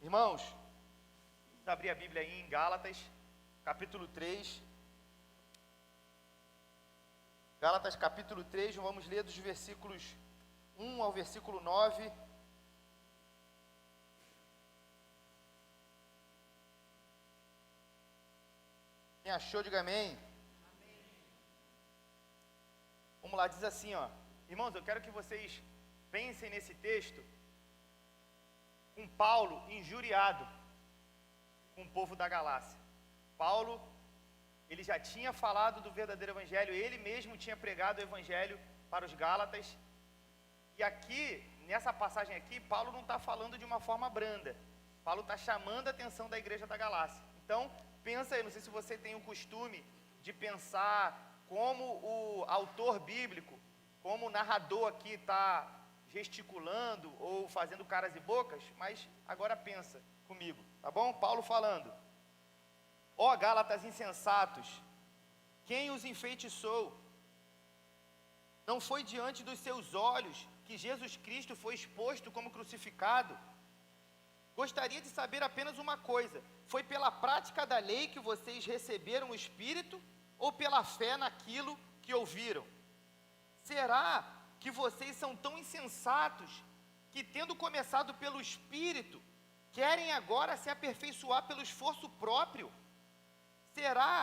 Irmãos, vamos abrir a Bíblia aí em Gálatas, capítulo 3. Gálatas, capítulo 3, vamos ler dos versículos 1 ao versículo 9. Quem achou, diga amém. Vamos lá, diz assim, ó. Irmãos, eu quero que vocês pensem nesse texto com Paulo injuriado com o povo da Galácia. Paulo, ele já tinha falado do verdadeiro evangelho, ele mesmo tinha pregado o evangelho para os Gálatas. E aqui, nessa passagem aqui, Paulo não está falando de uma forma branda. Paulo está chamando a atenção da igreja da Galácia. Então, pensa aí, não sei se você tem o costume de pensar como o autor bíblico, como o narrador aqui está gesticulando ou fazendo caras e bocas, mas agora pensa comigo, tá bom? Paulo falando: ó Gálatas insensatos, quem os enfeitiçou? Não foi diante dos seus olhos que Jesus Cristo foi exposto como crucificado? Gostaria de saber apenas uma coisa: foi pela prática da lei que vocês receberam o Espírito ou pela fé naquilo que ouviram? Será que vocês são tão insensatos que, tendo começado pelo Espírito, querem agora se aperfeiçoar pelo esforço próprio? Será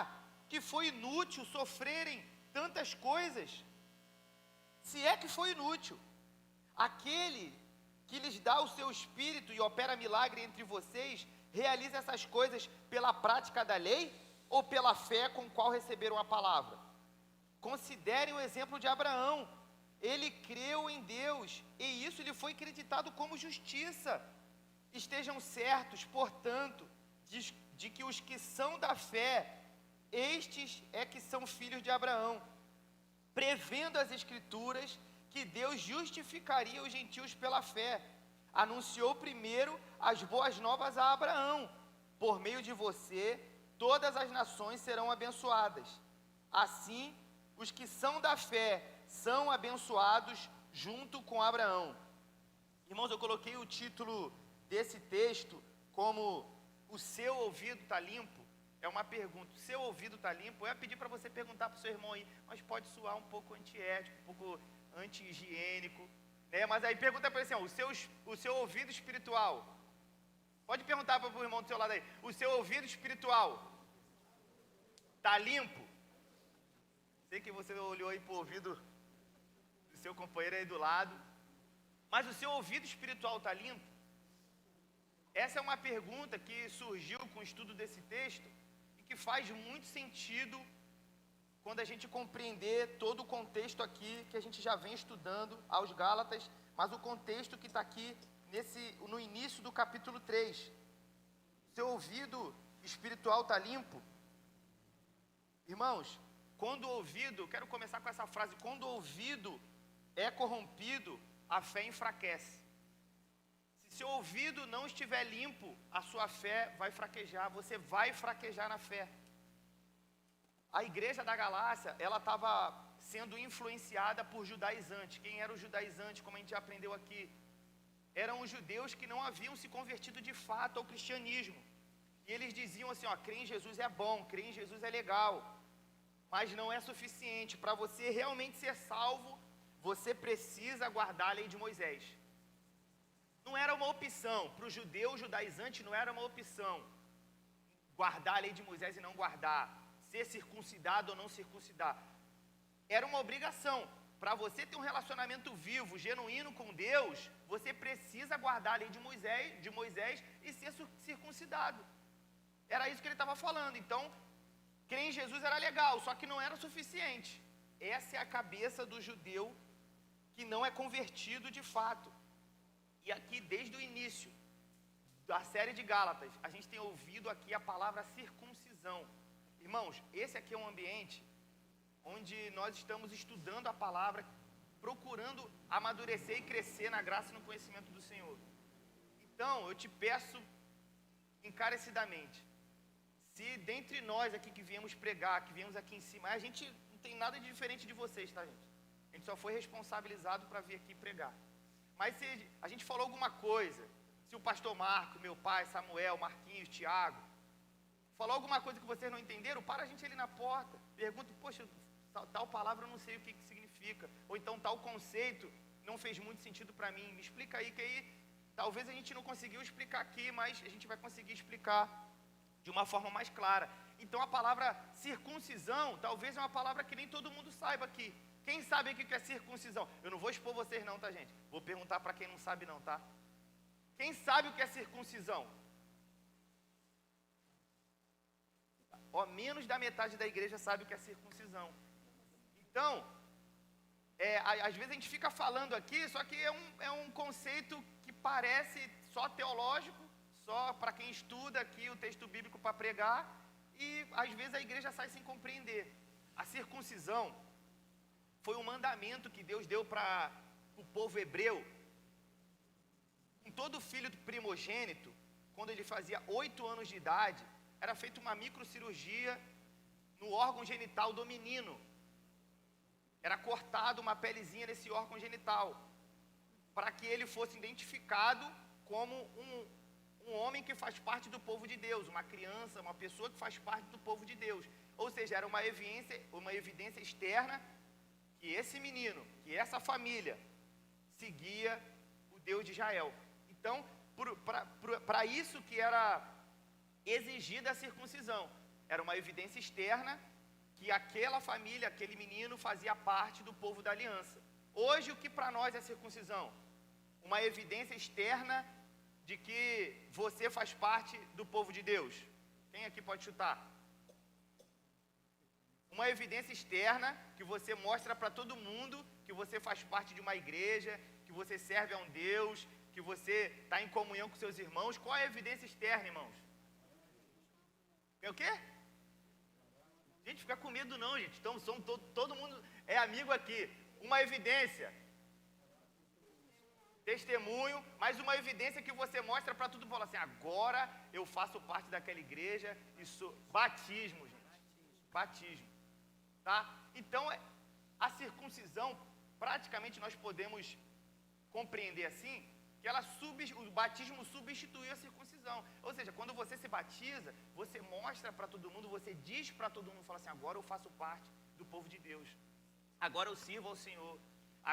que foi inútil sofrerem tantas coisas? Se é que foi inútil, aquele que lhes dá o seu Espírito e opera milagre entre vocês, realiza essas coisas pela prática da lei ou pela fé com qual receberam a palavra? Considerem o exemplo de Abraão. Ele creu em Deus e isso lhe foi acreditado como justiça. Estejam certos, portanto, de que os que são da fé, estes é que são filhos de Abraão, prevendo as Escrituras que Deus justificaria os gentios pela fé. Anunciou primeiro as boas novas a Abraão: por meio de você, todas as nações serão abençoadas. Assim, os que são da fé são abençoados junto com Abraão. Irmãos, eu coloquei o título desse texto como "O seu ouvido está limpo?" É uma pergunta. O seu ouvido está limpo? Eu ia pedir para você perguntar para o seu irmão aí, mas pode soar um pouco antiético, um pouco anti-higiênico, né? Mas aí pergunta para ele assim, ó, o seu ouvido espiritual. Pode perguntar para o irmão do seu lado aí, o seu ouvido espiritual está limpo? Sei que você olhou aí para o ouvido do seu companheiro aí do lado, mas o seu ouvido espiritual está limpo? Essa é uma pergunta que surgiu com o estudo desse texto e que faz muito sentido quando a gente compreender todo o contexto aqui que a gente já vem estudando aos Gálatas, mas o contexto que está aqui no início do capítulo 3. Seu ouvido espiritual está limpo? Irmãos, quando o ouvido, quero começar com essa frase: quando o ouvido é corrompido, a fé enfraquece. Se seu ouvido não estiver limpo, a sua fé vai fraquejar, você vai fraquejar na fé. A igreja da Galácia, ela estava sendo influenciada por judaizantes. Quem era o judaizante, como a gente já aprendeu aqui? Eram os judeus que não haviam se convertido de fato ao cristianismo. E eles diziam assim, ó, crer em Jesus é bom, crer em Jesus é legal, mas não é suficiente. Para você realmente ser salvo, você precisa guardar a lei de Moisés. Não era uma opção, para o judeu judaizante não era uma opção guardar a lei de Moisés e não guardar, ser circuncidado ou não circuncidar. Era uma obrigação. Para você ter um relacionamento vivo, genuíno com Deus, você precisa guardar a lei de Moisés e ser circuncidado. Era isso que ele estava falando. Então, crer em Jesus era legal, só que não era suficiente. Essa é a cabeça do judeu que não é convertido de fato. E aqui, desde o início da série de Gálatas, a gente tem ouvido aqui a palavra circuncisão. Irmãos, esse aqui é um ambiente onde nós estamos estudando a palavra, procurando amadurecer e crescer na graça e no conhecimento do Senhor. Então, eu te peço encarecidamente, se dentre nós aqui que viemos pregar, que viemos aqui em cima, a gente não tem nada de diferente de vocês, tá, gente? A gente só foi responsabilizado para vir aqui pregar. Mas se a gente falou alguma coisa, se Se o pastor Marco, meu pai, Samuel, Marquinhos, Tiago, falou alguma coisa que vocês não entenderam, para a gente ali na porta. Pergunta, poxa, tal palavra eu não sei o que significa. Ou então tal conceito não fez muito sentido para mim. Me explica aí, que aí talvez a gente não conseguiu explicar aqui, mas a gente vai conseguir explicar de uma forma mais clara. Então a palavra circuncisão, talvez é uma palavra que nem todo mundo saiba aqui. Quem sabe o que é circuncisão? Eu não vou expor vocês não, tá, gente? Vou perguntar para quem não sabe não, tá? Quem sabe o que é circuncisão? Ó, menos da metade da igreja sabe o que é circuncisão. Então, às vezes a gente fica falando aqui, só que é um conceito que parece só teológico, só para quem estuda aqui o texto bíblico para pregar, e às vezes a igreja sai sem compreender. A circuncisão foi um mandamento que Deus deu para o povo hebreu. Com todo filho primogênito, quando ele fazia 8 anos de idade, era feita uma microcirurgia no órgão genital do menino. Era cortado uma pelezinha nesse órgão genital, para que ele fosse identificado como um homem que faz parte do povo de Deus, uma criança, uma pessoa que faz parte do povo de Deus. Ou seja, era uma evidência externa que esse menino, que essa família seguia o Deus de Israel. Então, para isso que era exigida a circuncisão, era uma evidência externa que aquela família, aquele menino fazia parte do povo da aliança. Hoje, o que para nós é circuncisão? Uma evidência externa de que você faz parte do povo de Deus. Quem aqui pode chutar? Uma evidência externa que você mostra para todo mundo que você faz parte de uma igreja, que você serve a um Deus, que você está em comunhão com seus irmãos. Qual é a evidência externa, irmãos? É o quê? Gente, fica com medo não, gente. Então, todo mundo é amigo aqui. Uma evidência. Testemunho, mas uma evidência que você mostra para tudo. Fala assim, agora eu faço parte daquela igreja. Isso, batismo, gente. Batismo. Tá? Então, a circuncisão, praticamente nós podemos compreender assim, que o batismo substitui a circuncisão. Ou seja, quando você se batiza, você mostra para todo mundo, você diz para todo mundo, fala assim, agora eu faço parte do povo de Deus. Agora eu sirvo ao Senhor.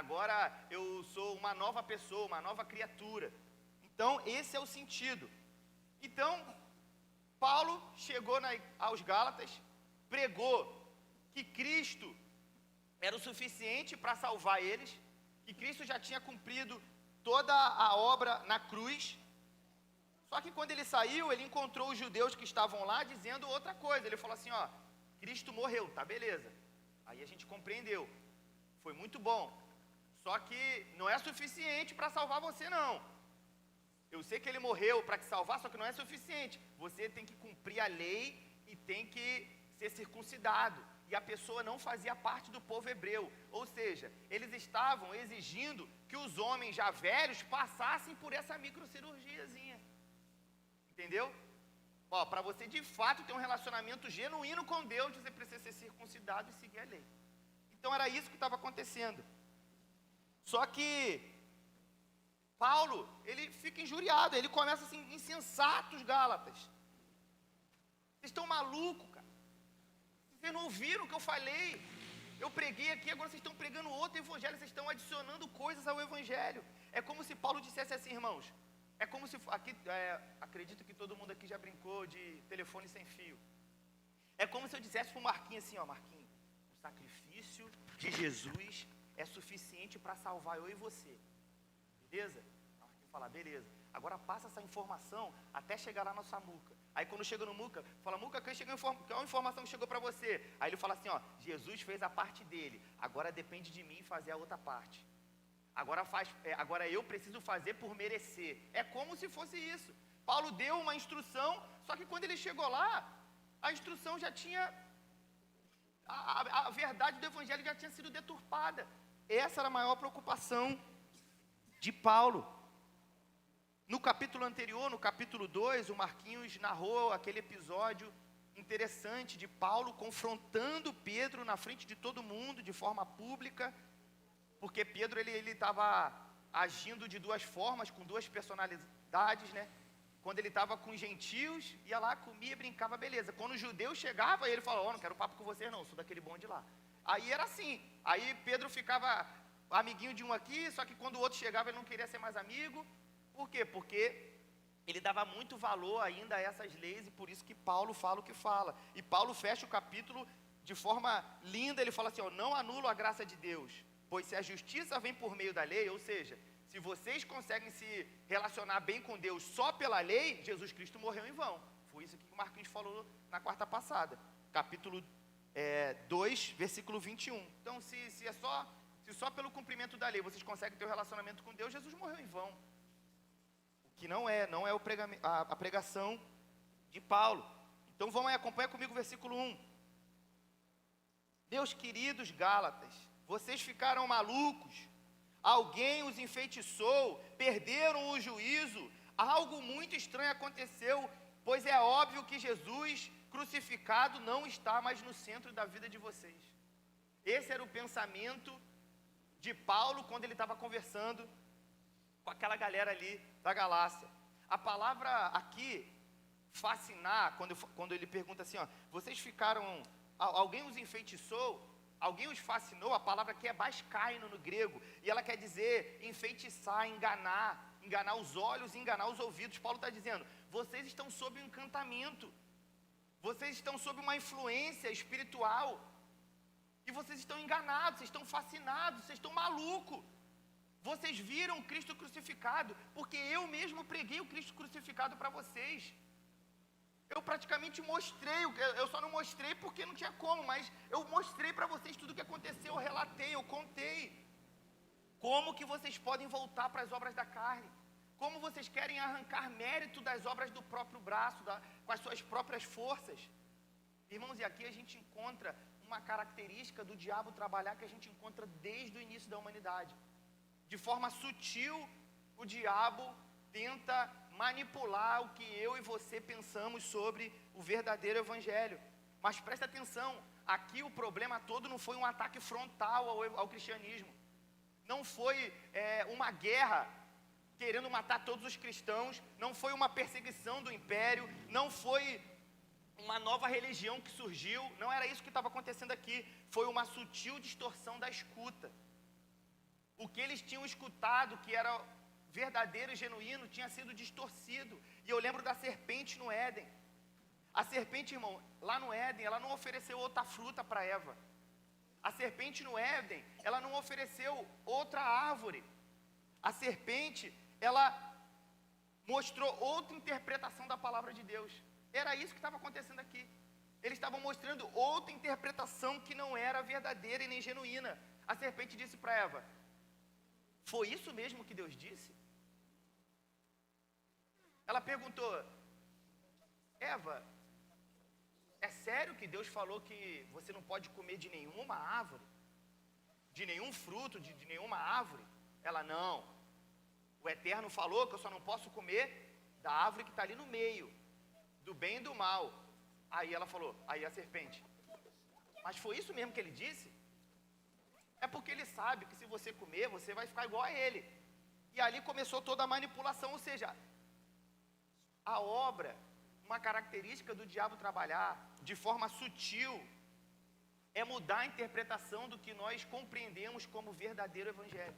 Agora eu sou uma nova pessoa, uma nova criatura. Então, esse é o sentido. Então, Paulo chegou aos Gálatas, pregou que Cristo era o suficiente para salvar eles, que Cristo já tinha cumprido toda a obra na cruz. Só que quando ele saiu, ele encontrou os judeus que estavam lá dizendo outra coisa. Ele falou assim, ó, Cristo morreu, tá beleza. Aí a gente compreendeu, foi muito bom. Só que não é suficiente para salvar você não. Eu sei que ele morreu para te salvar, só que não é suficiente. Você tem que cumprir a lei e tem que ser circuncidado. E a pessoa não fazia parte do povo hebreu. Ou seja, eles estavam exigindo que os homens já velhos passassem por essa microcirurgiazinha. Entendeu? Ó, para você de fato ter um relacionamento genuíno com Deus, você precisa ser circuncidado e seguir a lei. Então era isso que estava acontecendo. Só que Paulo, ele fica injuriado, ele começa assim, insensatos Gálatas. Vocês estão malucos, cara. Vocês não ouviram o que eu falei? Eu preguei aqui, agora vocês estão pregando outro evangelho, vocês estão adicionando coisas ao evangelho. É como se Paulo dissesse assim, irmãos, é como se, acredito que todo mundo aqui já brincou de telefone sem fio. É como se eu dissesse para o Marquinhos assim, ó, Marquinhos, o sacrifício de Jesus é suficiente para salvar eu e você. Beleza? O Marquinhos fala, beleza. Agora passa essa informação até chegar lá na sua Muca. Aí quando chega no Muca, fala, Muca, qual a informação que chegou para você? Aí ele fala assim, ó, Jesus fez a parte dele, agora depende de mim fazer a outra parte. Agora eu preciso fazer por merecer. É como se fosse isso. Paulo deu uma instrução, só que quando ele chegou lá, a instrução já tinha, a verdade do evangelho já tinha sido deturpada. Essa era a maior preocupação de Paulo. No capítulo anterior, no capítulo 2, o Marquinhos narrou aquele episódio interessante de Paulo confrontando Pedro na frente de todo mundo, de forma pública, porque Pedro ele estava agindo de duas formas, com duas cidades, né? Quando ele estava com os gentios, ia lá, comia, brincava, beleza. Quando os judeus chegavam, ele falou, não quero papo com vocês não, sou daquele bonde lá. Aí era assim, aí Pedro ficava amiguinho de um aqui, só que quando o outro chegava ele não queria ser mais amigo. Por quê? Porque ele dava muito valor ainda a essas leis e por isso que Paulo fala o que fala. E Paulo fecha o capítulo de forma linda, ele fala assim, não anulo a graça de Deus, pois se a justiça vem por meio da lei, ou seja, se vocês conseguem se relacionar bem com Deus só pela lei, Jesus Cristo morreu em vão. Foi isso que o Marquinhos falou na quarta passada, capítulo 2, versículo 21. Então, se só pelo cumprimento da lei vocês conseguem ter um relacionamento com Deus, Jesus morreu em vão. O que não é a pregação de Paulo. Então, vamos aí, acompanha comigo o versículo 1. Meus queridos Gálatas, vocês ficaram malucos? Alguém os enfeitiçou, perderam o juízo, algo muito estranho aconteceu, pois é óbvio que Jesus crucificado não está mais no centro da vida de vocês. Esse era o pensamento de Paulo quando ele estava conversando com aquela galera ali da Galácia. A palavra aqui, fascinar, quando ele pergunta assim, vocês ficaram, alguém os enfeitiçou, alguém os fascinou, a palavra aqui é baskaino no grego, e ela quer dizer enfeitiçar, enganar os olhos, enganar os ouvidos. Paulo está dizendo, vocês estão sob um encantamento, vocês estão sob uma influência espiritual, e vocês estão enganados, vocês estão fascinados, vocês estão malucos. Vocês viram Cristo crucificado, porque eu mesmo preguei o Cristo crucificado para vocês. Eu praticamente mostrei, eu só não mostrei porque não tinha como, mas eu mostrei para vocês tudo o que aconteceu, eu relatei, eu contei. Como que vocês podem voltar para as obras da carne? Como vocês querem arrancar mérito das obras do próprio braço, com as suas próprias forças? Irmãos, e aqui a gente encontra uma característica do diabo trabalhar que a gente encontra desde o início da humanidade. De forma sutil, o diabo tenta manipular o que eu e você pensamos sobre o verdadeiro evangelho. Mas presta atenção, aqui o problema todo não foi um ataque frontal ao cristianismo. Não foi uma guerra querendo matar todos os cristãos, não foi uma perseguição do império, não foi uma nova religião que surgiu, não era isso que estava acontecendo aqui, foi uma sutil distorção da escuta. O que eles tinham escutado, que era verdadeiro e genuíno, tinha sido distorcido. E eu lembro da serpente no Éden. A serpente, irmão, lá no Éden, ela não ofereceu outra fruta para Eva. A serpente no Éden, ela não ofereceu outra árvore. A serpente, ela mostrou outra interpretação da palavra de Deus. Era isso que estava acontecendo aqui. Eles estavam mostrando outra interpretação que não era verdadeira e nem genuína. A serpente disse para Eva, foi isso mesmo que Deus disse? Ela perguntou, Eva, é sério que Deus falou que você não pode comer de nenhuma árvore? De nenhum fruto, de nenhuma árvore? Ela, não. O Eterno falou que eu só não posso comer da árvore que está ali no meio, do bem e do mal. Aí ela falou, aí a serpente, mas foi isso mesmo que ele disse? É porque ele sabe que se você comer, você vai ficar igual a ele. E ali começou toda a manipulação, ou seja, a obra, uma característica do diabo trabalhar de forma sutil, é mudar a interpretação do que nós compreendemos como verdadeiro evangelho.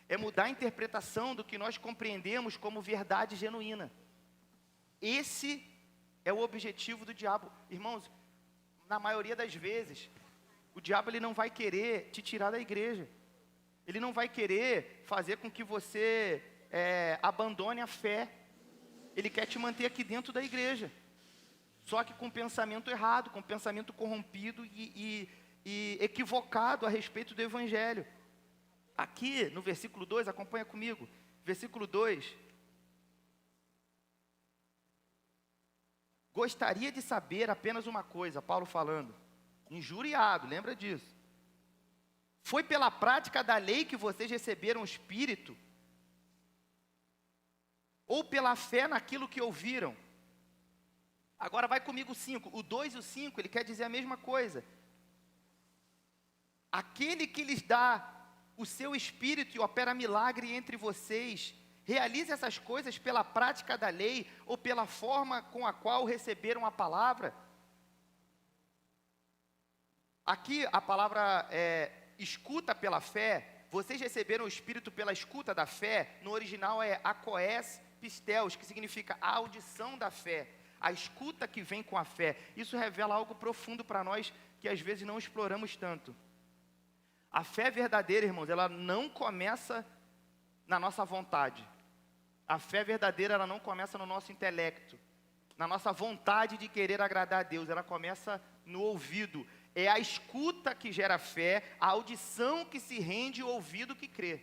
É mudar a interpretação do que nós compreendemos como verdade genuína. Esse é o objetivo do diabo. Irmãos, na maioria das vezes, o diabo ele não vai querer te tirar da igreja. Ele não vai querer fazer com que você abandone a fé. Ele quer te manter aqui dentro da igreja. Só que com pensamento errado, com pensamento corrompido e equivocado a respeito do evangelho. Aqui no versículo 2, acompanha comigo. Versículo 2. Gostaria de saber apenas uma coisa, Paulo falando. Injuriado, lembra disso. Foi pela prática da lei que vocês receberam o Espírito? Ou pela fé naquilo que ouviram? Agora vai comigo o 5. O 2 e o 5, ele quer dizer a mesma coisa. Aquele que lhes dá o seu Espírito e opera milagre entre vocês, realize essas coisas pela prática da lei ou pela forma com a qual receberam a palavra. Aqui a palavra escuta pela fé, vocês receberam o Espírito pela escuta da fé, no original é akoes pisteos, que significa a audição da fé, a escuta que vem com a fé. Isso revela algo profundo para nós que às vezes não exploramos tanto. A fé verdadeira, irmãos, ela não começa na nossa vontade. A fé verdadeira, ela não começa no nosso intelecto, na nossa vontade de querer agradar a Deus. Ela começa no ouvido. É a escuta que gera fé, a audição que se rende, o ouvido que crê.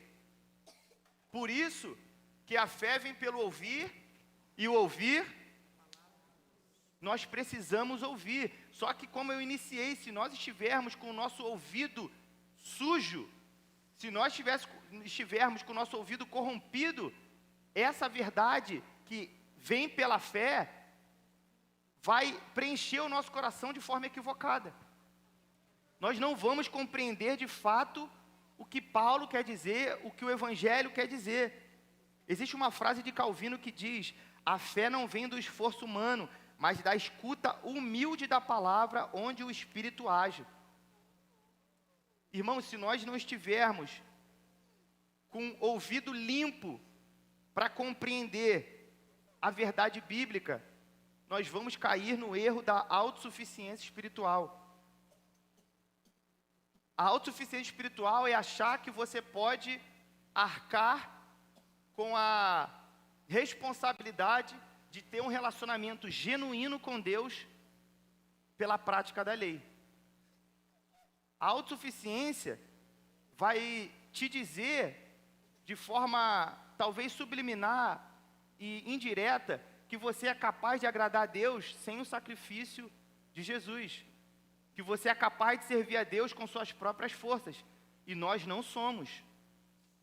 Por isso que a fé vem pelo ouvir, e o ouvir, nós precisamos ouvir. Só que, como eu iniciei, se nós estivermos com o nosso ouvido sujo, se nós estivermos com o nosso ouvido corrompido, essa verdade que vem pela fé vai preencher o nosso coração de forma equivocada. Nós não vamos compreender de fato o que Paulo quer dizer, o que o Evangelho quer dizer. Existe uma frase de Calvino que diz: a fé não vem do esforço humano, mas da escuta humilde da palavra onde o Espírito age. Irmãos, se nós não estivermos com o ouvido limpo para compreender a verdade bíblica, nós vamos cair no erro da autossuficiência espiritual. A autossuficiência espiritual é achar que você pode arcar com a responsabilidade de ter um relacionamento genuíno com Deus pela prática da lei. A autossuficiência vai te dizer, de forma talvez subliminar e indireta, que você é capaz de agradar a Deus sem o sacrifício de Jesus. Que você é capaz de servir a Deus com suas próprias forças. E nós não somos.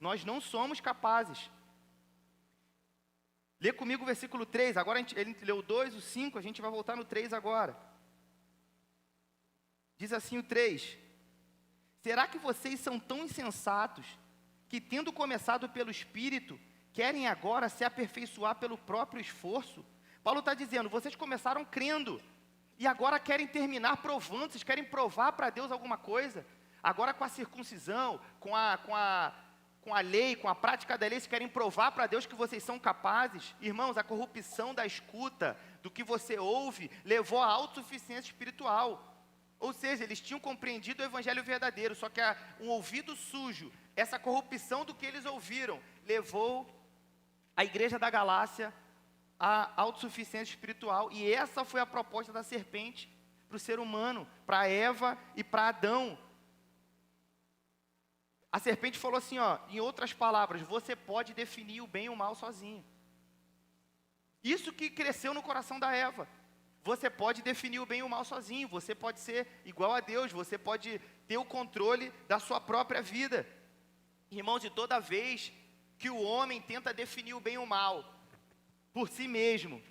Nós não somos capazes. Lê comigo o versículo 3. Agora ele leu o 2, o 5, a gente vai voltar no 3 agora. Diz assim o 3. Será que vocês são tão insensatos que, tendo começado pelo Espírito, querem agora se aperfeiçoar pelo próprio esforço? Paulo está dizendo, vocês começaram crendo, e agora querem terminar provando, vocês querem provar para Deus alguma coisa. Agora com a circuncisão, com a lei, com a prática da lei, vocês querem provar para Deus que vocês são capazes. Irmãos, a corrupção da escuta, do que você ouve, levou à autossuficiência espiritual. Ou seja, eles tinham compreendido o evangelho verdadeiro, só que um ouvido sujo, essa corrupção do que eles ouviram, levou a igreja da Galácia à autossuficiência espiritual. E essa foi a proposta da serpente para o ser humano, para Eva e para Adão. A serpente falou assim, em outras palavras, você pode definir o bem e o mal sozinho. Isso que cresceu no coração da Eva. Você pode definir o bem e o mal sozinho, você pode ser igual a Deus, você pode ter o controle da sua própria vida. Irmãos, e toda vez que o homem tenta definir o bem e o mal por si mesmo,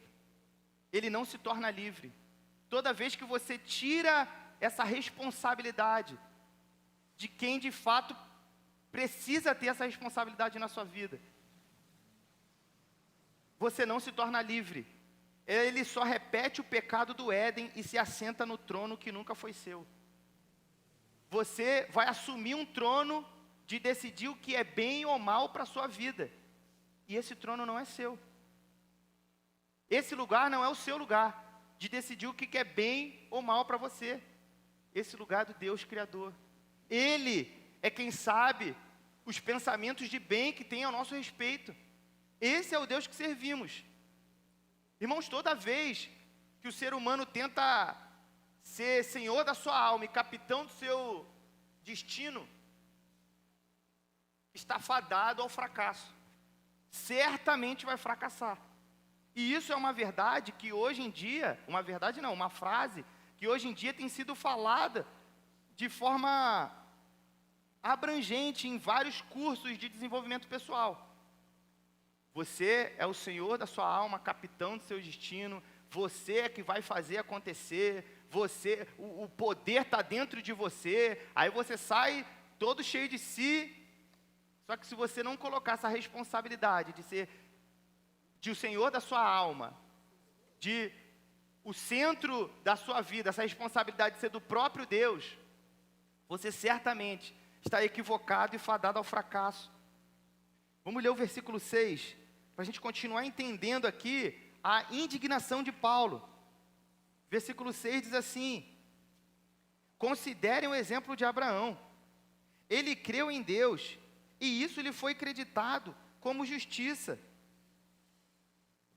ele não se torna livre. Toda vez que você tira essa responsabilidade de quem de fato precisa ter essa responsabilidade na sua vida, você não se torna livre. Ele só repete o pecado do Éden e se assenta no trono que nunca foi seu. Você vai assumir um trono de decidir o que é bem ou mal para a sua vida. E esse trono não é seu. Esse lugar não é o seu lugar de decidir o que é bem ou mal para você. Esse lugar é do Deus Criador. Ele é quem sabe os pensamentos de bem que tem ao nosso respeito. Esse é o Deus que servimos. Irmãos, toda vez que o ser humano tenta ser senhor da sua alma e capitão do seu destino, está fadado ao fracasso. Certamente vai fracassar. E isso é uma verdade que hoje em dia, uma frase que hoje em dia tem sido falada de forma abrangente em vários cursos de desenvolvimento pessoal. Você é o senhor da sua alma, capitão do seu destino, você é que vai fazer acontecer, o poder está dentro de você, aí você sai todo cheio de si. Só que se você não colocar essa responsabilidade de ser de o Senhor da sua alma, de o centro da sua vida, essa responsabilidade de ser do próprio Deus, você certamente está equivocado e fadado ao fracasso. Vamos ler o versículo 6, para a gente continuar entendendo aqui a indignação de Paulo. Versículo 6 diz assim: considerem o exemplo de Abraão. Ele creu em Deus, e isso lhe foi creditado como justiça.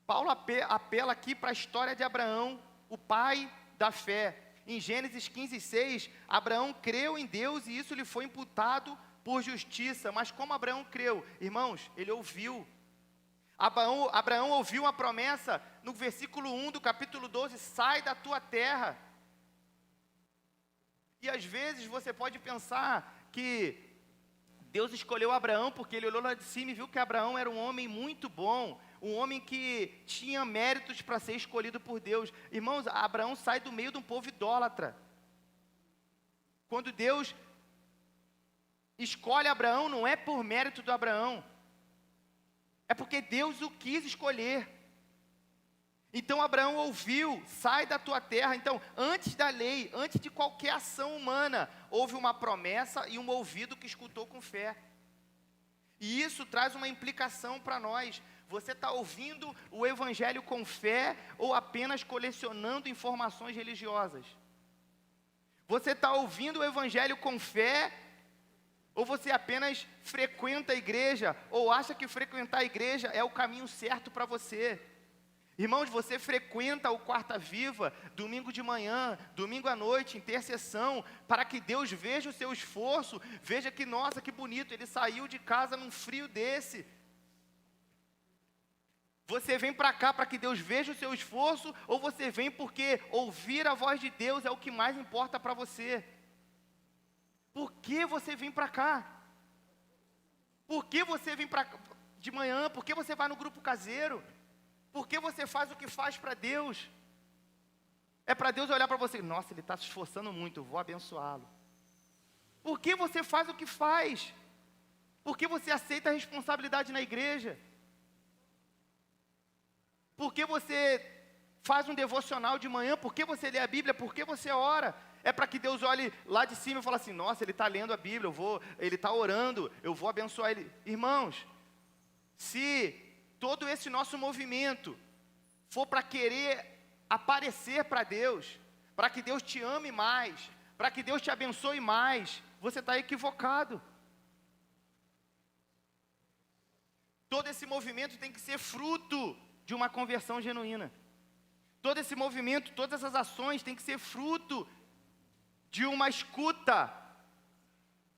Paulo apela aqui para a história de Abraão, o pai da fé. Em Gênesis 15:6, Abraão creu em Deus e isso lhe foi imputado por justiça. Mas como Abraão creu? Irmãos, ele ouviu. Abraão ouviu uma promessa no versículo 1 do capítulo 12, sai da tua terra. E às vezes você pode pensar que Deus escolheu Abraão porque ele olhou lá de cima e viu que Abraão era um homem muito bom, um homem que tinha méritos para ser escolhido por Deus. Irmãos, Abraão sai do meio de um povo idólatra. Quando Deus escolhe Abraão, não é por mérito do Abraão, é porque Deus o quis escolher. Então Abraão ouviu, sai da tua terra. Então, antes da lei, antes de qualquer ação humana, houve uma promessa e um ouvido que escutou com fé. E isso traz uma implicação para nós. Você está ouvindo o evangelho com fé ou apenas colecionando informações religiosas? Você está ouvindo o evangelho com fé ou você apenas frequenta a igreja ou acha que frequentar a igreja é o caminho certo para você? Irmãos, você frequenta o Quarta Viva, domingo de manhã, domingo à noite, intercessão, para que Deus veja o seu esforço, veja que, nossa, que bonito, ele saiu de casa num frio desse. Você vem para cá para que Deus veja o seu esforço, ou você vem porque ouvir a voz de Deus é o que mais importa para você? Por que você vem para cá? Por que você vem de manhã? Por que você vai no grupo caseiro? Por que você faz o que faz para Deus? É para Deus olhar para você, nossa, ele está se esforçando muito, eu vou abençoá-lo. Por que você faz o que faz? Por que você aceita a responsabilidade na igreja? Por que você faz um devocional de manhã? Por que você lê a Bíblia? Por que você ora? É para que Deus olhe lá de cima e fale assim, nossa, ele está lendo a Bíblia, ele está orando, eu vou abençoar ele. Irmãos, se todo esse nosso movimento for para querer aparecer para Deus, para que Deus te ame mais, para que Deus te abençoe mais, você está equivocado. Todo esse movimento tem que ser fruto de uma conversão genuína. Todo esse movimento, todas essas ações têm que ser fruto de uma escuta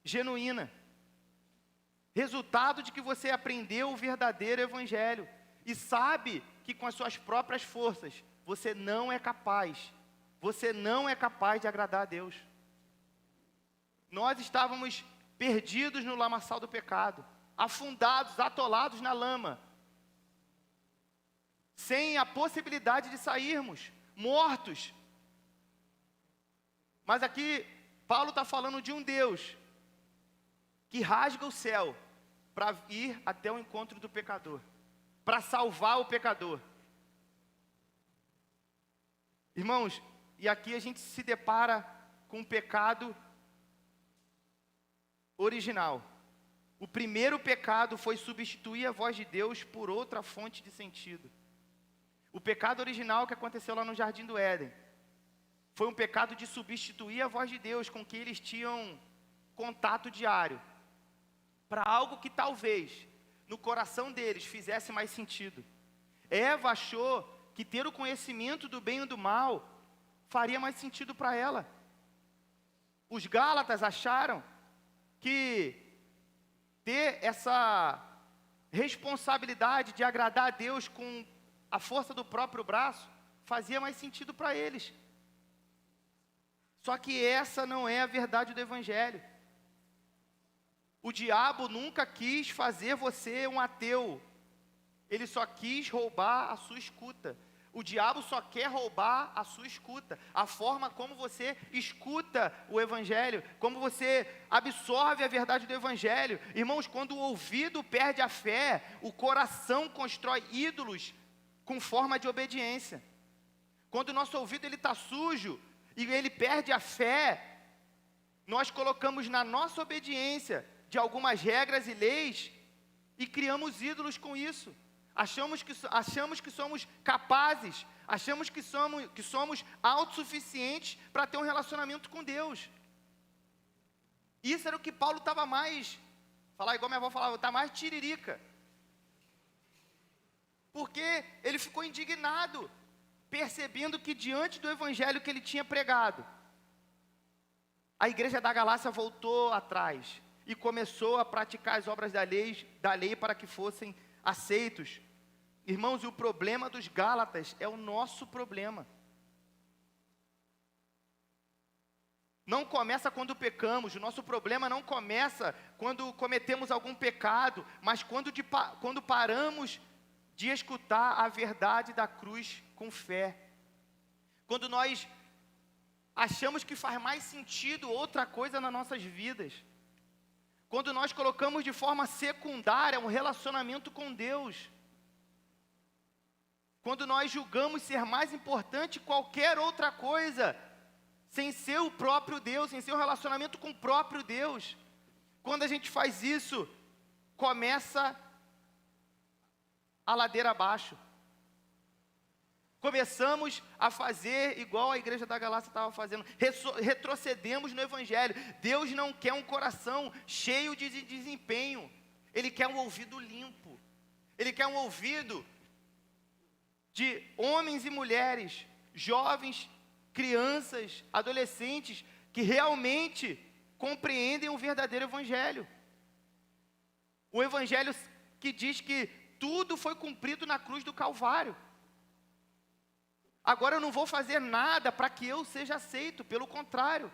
genuína. Resultado de que você aprendeu o verdadeiro evangelho e sabe que com as suas próprias forças você não é capaz de agradar a Deus. Nós estávamos perdidos no lamaçal do pecado, afundados, atolados na lama, sem a possibilidade de sairmos, mortos. Mas aqui Paulo está falando de um Deus que rasga o céu para ir até o encontro do pecador, para salvar o pecador. Irmãos, e aqui a gente se depara com um pecado original. O primeiro pecado foi substituir a voz de Deus por outra fonte de sentido. O pecado original que aconteceu lá no Jardim do Éden foi um pecado de substituir a voz de Deus com que eles tinham contato diário, para algo que talvez no coração deles fizesse mais sentido. Eva achou que ter o conhecimento do bem e do mal faria mais sentido para ela. Os Gálatas acharam que ter essa responsabilidade de agradar a Deus com a força do próprio braço fazia mais sentido para eles. Só que essa não é a verdade do Evangelho. O diabo nunca quis fazer você um ateu. Ele só quis roubar a sua escuta. O diabo só quer roubar a sua escuta. A forma como você escuta o Evangelho, como você absorve a verdade do Evangelho. Irmãos, quando o ouvido perde a fé, o coração constrói ídolos com forma de obediência. Quando o nosso ouvido está sujo e ele perde a fé, nós colocamos na nossa obediência de algumas regras e leis e criamos ídolos com isso. Achamos que somos capazes, achamos que somos autossuficientes para ter um relacionamento com Deus. Isso era o que Paulo estava mais, falar igual minha avó falava, está mais tiririca. Porque ele ficou indignado, percebendo que diante do evangelho que ele tinha pregado, a igreja da Galácia voltou atrás e começou a praticar as obras da lei para que fossem aceitos. Irmãos, e o problema dos Gálatas é o nosso problema. Não começa quando pecamos, o nosso problema não começa quando cometemos algum pecado, mas quando paramos de escutar a verdade da cruz com fé. Quando nós achamos que faz mais sentido outra coisa nas nossas vidas. Quando nós colocamos de forma secundária um relacionamento com Deus. Quando nós julgamos ser mais importante qualquer outra coisa, sem ser o próprio Deus, sem ser um relacionamento com o próprio Deus. Quando a gente faz isso, começa a ladeira abaixo. Começamos a fazer igual a igreja da Galácia estava fazendo, retrocedemos no evangelho. Deus não quer um coração cheio de desempenho, Ele quer um ouvido limpo, Ele quer um ouvido de homens e mulheres, jovens, crianças, adolescentes, que realmente compreendem o verdadeiro evangelho. O evangelho que diz que tudo foi cumprido na cruz do Calvário. Agora eu não vou fazer nada para que eu seja aceito, pelo contrário,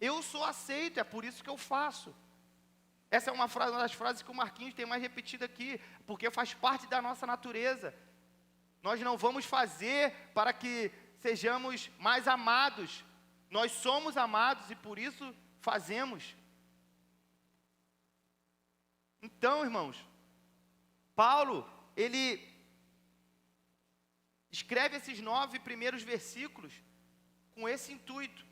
eu sou aceito, é por isso que eu faço. Essa é uma das frases que o Marquinhos tem mais repetido aqui, porque faz parte da nossa natureza. Nós não vamos fazer para que sejamos mais amados, nós somos amados e por isso fazemos. Então, irmãos, Paulo, ele escreve esses 9 primeiros versículos com esse intuito,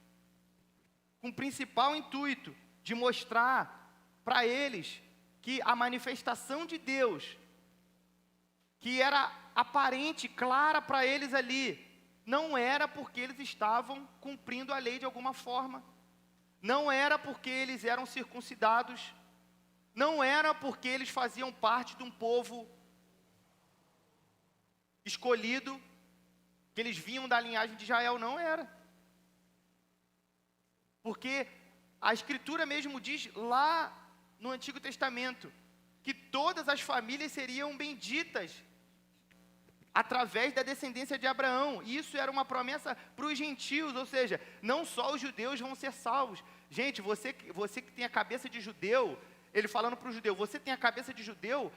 com o principal intuito de mostrar para eles que a manifestação de Deus, que era aparente, clara para eles ali, não era porque eles estavam cumprindo a lei de alguma forma, não era porque eles eram circuncidados, não era porque eles faziam parte de um povo escolhido, que eles vinham da linhagem de Israel, não era. Porque a Escritura mesmo diz lá no Antigo Testamento, que todas as famílias seriam benditas através da descendência de Abraão. E isso era uma promessa para os gentios, ou seja, não só os judeus vão ser salvos. Gente, você que tem a cabeça de judeu, ele falando para o judeu, você tem a cabeça de judeu,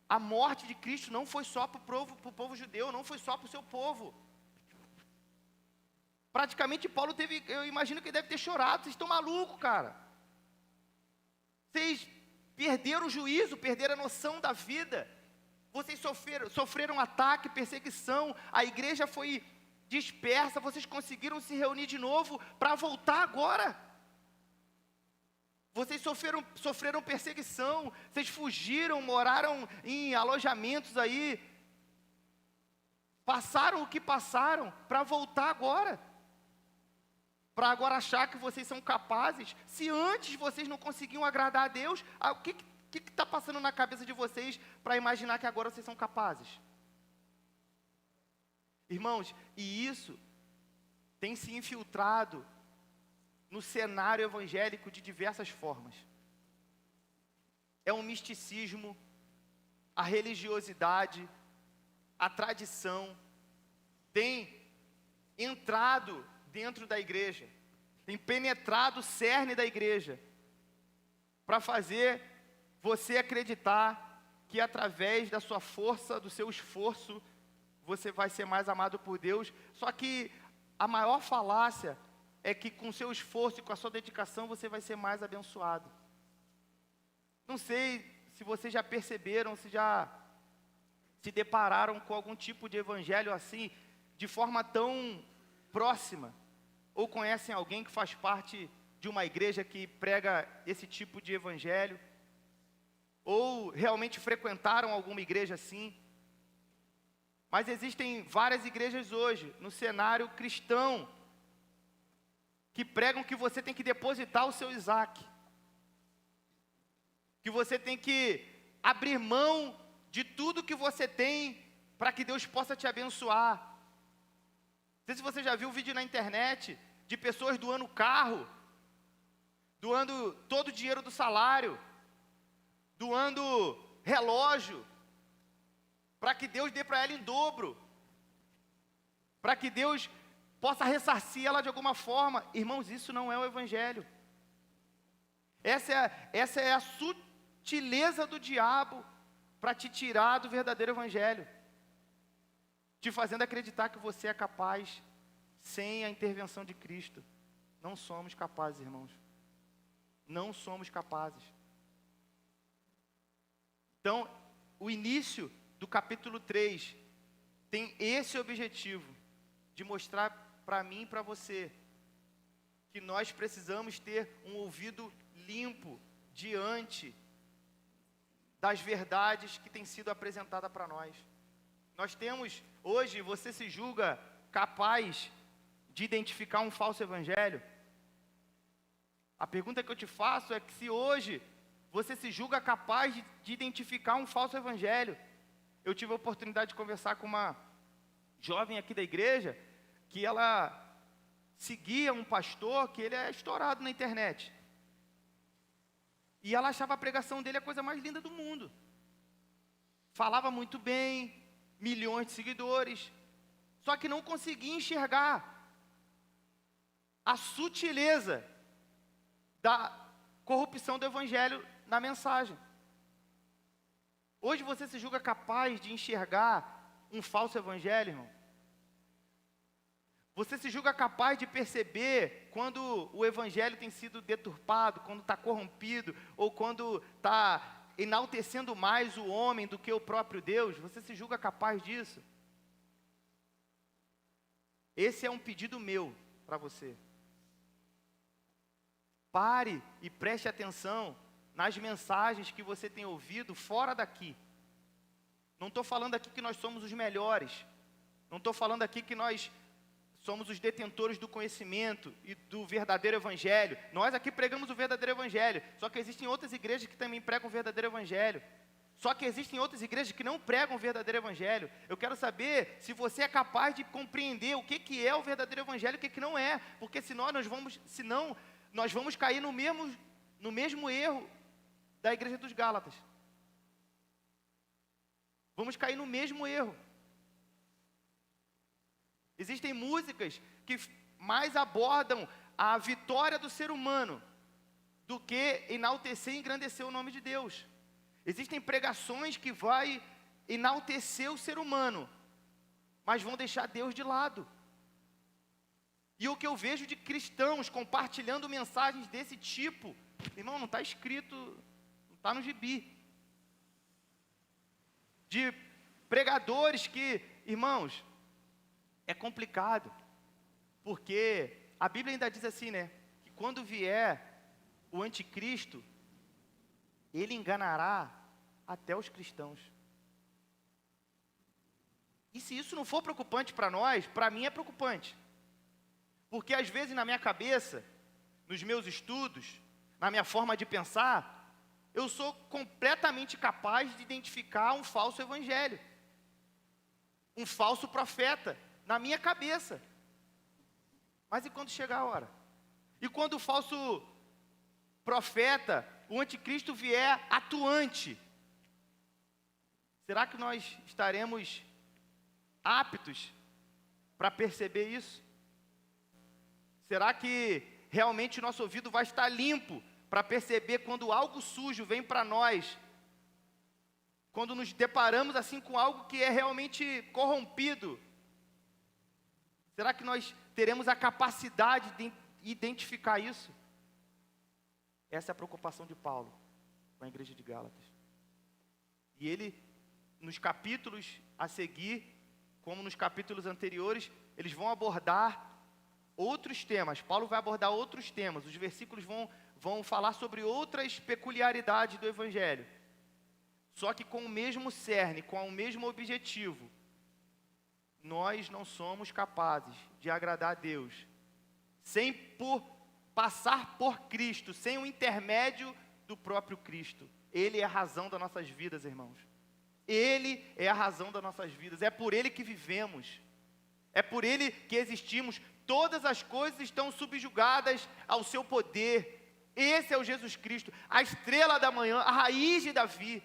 a morte de Cristo não foi só para o povo judeu, não foi só para o seu povo. Praticamente Paulo teve, eu imagino que ele deve ter chorado, vocês estão malucos, cara. Vocês perderam o juízo, perderam a noção da vida. Vocês sofreram ataque, perseguição, a igreja foi dispersa, vocês conseguiram se reunir de novo para voltar agora. Vocês sofreram perseguição, vocês fugiram, moraram em alojamentos aí, passaram o que passaram para voltar agora. Para agora achar que vocês são capazes, se antes vocês não conseguiam agradar a Deus, o que está passando na cabeça de vocês para imaginar que agora vocês são capazes? Irmãos, e isso tem se infiltrado no cenário evangélico de diversas formas. É um misticismo, a religiosidade, a tradição, tem entrado dentro da igreja, tem penetrado o cerne da igreja, para fazer você acreditar que através da sua força, do seu esforço, você vai ser mais amado por Deus. Só que a maior falácia é que com o seu esforço e com a sua dedicação você vai ser mais abençoado. Não sei se vocês já perceberam, se se depararam com algum tipo de evangelho assim, de forma tão próxima, ou conhecem alguém que faz parte de uma igreja que prega esse tipo de evangelho, ou realmente frequentaram alguma igreja assim. Mas existem várias igrejas hoje, no cenário cristão, que pregam que você tem que depositar o seu Isaac, que você tem que abrir mão de tudo que você tem, para que Deus possa te abençoar. Não sei se você já viu um vídeo na internet, de pessoas doando carro, doando todo o dinheiro do salário, doando relógio, para que Deus dê para ela em dobro, para que Deus possa ressarcir ela de alguma forma. Irmãos, isso não é o evangelho. Essa é a sutileza do diabo para te tirar do verdadeiro evangelho, te fazendo acreditar que você é capaz sem a intervenção de Cristo. Não somos capazes, irmãos. Não somos capazes. Então, o início do capítulo 3 tem esse objetivo, de mostrar para mim e para você que nós precisamos ter um ouvido limpo diante das verdades que têm sido apresentadas para nós. Nós temos, hoje, você se julga capaz de identificar um falso evangelho? A pergunta que eu te faço é que se hoje você se julga capaz de identificar um falso evangelho. Eu tive a oportunidade de conversar com uma jovem aqui da igreja, que ela seguia um pastor que ele é estourado na internet. E ela achava a pregação dele a coisa mais linda do mundo. Falava muito bem, milhões de seguidores, só que não conseguia enxergar a sutileza da corrupção do evangelho na mensagem. Hoje você se julga capaz de enxergar um falso evangelho, irmão? Você se julga capaz de perceber quando o evangelho tem sido deturpado, quando está corrompido, ou quando está enaltecendo mais o homem do que o próprio Deus? Você se julga capaz disso? Esse é um pedido meu para você. Pare e preste atenção nas mensagens que você tem ouvido fora daqui. Não estou falando aqui que nós somos os melhores. Não estou falando aqui que nós somos os detentores do conhecimento e do verdadeiro evangelho. Nós aqui pregamos o verdadeiro evangelho. Só que existem outras igrejas que também pregam o verdadeiro evangelho. Só que existem outras igrejas que não pregam o verdadeiro evangelho. Eu quero saber se você é capaz de compreender o que é o verdadeiro evangelho e o que não é. Porque senão nós vamos cair no mesmo erro da igreja dos Gálatas. Vamos cair no mesmo erro. Existem músicas que mais abordam a vitória do ser humano do que enaltecer e engrandecer o nome de Deus. Existem pregações que vai enaltecer o ser humano, mas vão deixar Deus de lado. E o que eu vejo de cristãos compartilhando mensagens desse tipo, irmão, não está escrito, não está no gibi. De pregadores que, irmãos, é complicado, porque a Bíblia ainda diz assim, né, que quando vier o anticristo, ele enganará até os cristãos. E se isso não for preocupante para nós, para mim é preocupante. Porque às vezes na minha cabeça, nos meus estudos, na minha forma de pensar, eu sou completamente capaz de identificar um falso evangelho, um falso profeta, na minha cabeça. Mas e quando chegar a hora? E quando o falso profeta, o anticristo vier atuante, será que nós estaremos aptos para perceber isso? Será que realmente o nosso ouvido vai estar limpo para perceber quando algo sujo vem para nós? Quando nos deparamos assim com algo que é realmente corrompido, será que nós teremos a capacidade de identificar isso? Essa é a preocupação de Paulo com a igreja de Gálatas. E ele nos capítulos a seguir, como nos capítulos anteriores, eles vão abordar outros temas. Paulo vai abordar outros temas. Os versículos vão falar sobre outras peculiaridades do Evangelho. Só que com o mesmo cerne, com o mesmo objetivo. Nós não somos capazes de agradar a Deus sem passar por Cristo, sem o intermédio do próprio Cristo. Ele é a razão das nossas vidas, irmãos. Ele é a razão das nossas vidas. É por Ele que vivemos. É por Ele que existimos. Todas as coisas estão subjugadas ao seu poder. Esse é o Jesus Cristo, a estrela da manhã, a raiz de Davi.